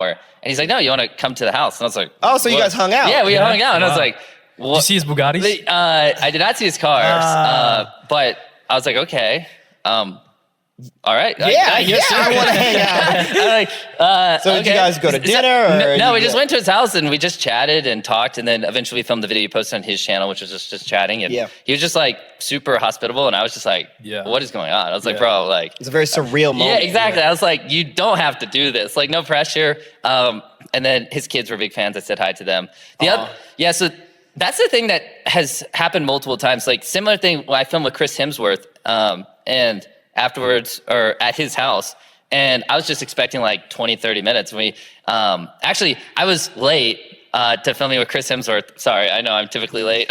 And he's like, no, you want to come to the house? And I was like, oh, so you guys hung out? Yeah, we hung out. And I was like, what? Did you see his Bugattis? I did not see his cars, but I was like, okay. All right. I want to hang out. So did you guys go to dinner? No, we just went to his house and we just chatted and talked, and then eventually we filmed the video he posted on his channel, which was just chatting. And he was just like super hospitable, and I was just like, what is going on? I was like, bro, like it's a very surreal moment. Yeah, exactly. I was like, you don't have to do this. Like, no pressure. And then his kids were big fans. I said hi to them. So that's the thing that has happened multiple times. Like, similar thing when I filmed with Chris Hemsworth, and afterwards, or at his house, and I was just expecting like 20, 30 minutes. And actually, I was late to filming with Chris Hemsworth. Sorry, I know I'm typically late.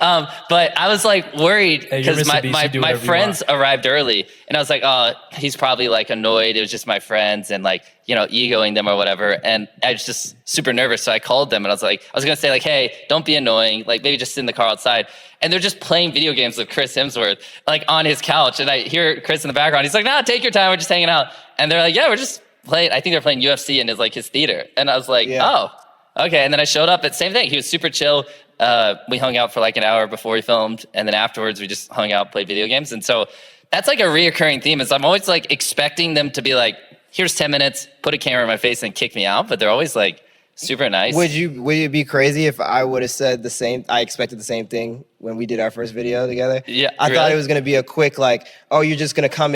But I was like worried because my friends arrived early, and I was like, oh, he's probably like annoyed. It was just my friends and like, you know, egoing them or whatever. And I was just super nervous. So I called them and I was going to say like, hey, don't be annoying. Like, maybe just sit in the car outside. And they're just playing video games with Chris Hemsworth, like on his couch. And I hear Chris in the background. He's like, nah, take your time. We're just hanging out. And they're like, yeah, we're just playing. I think they're playing UFC in his theater. And I was like, oh, okay. And then I showed up. Same thing. He was super chill. We hung out for like an hour before we filmed. And then afterwards, we just hung out, played video games. And so that's like a reoccurring theme, is I'm always like expecting them to be like, here's 10 minutes, put a camera in my face and kick me out. But they're always like super nice. Would you be crazy if I would have said the same? I expected the same thing when we did our first video together. Yeah. I thought it was going to be a quick like, oh, you're just going to come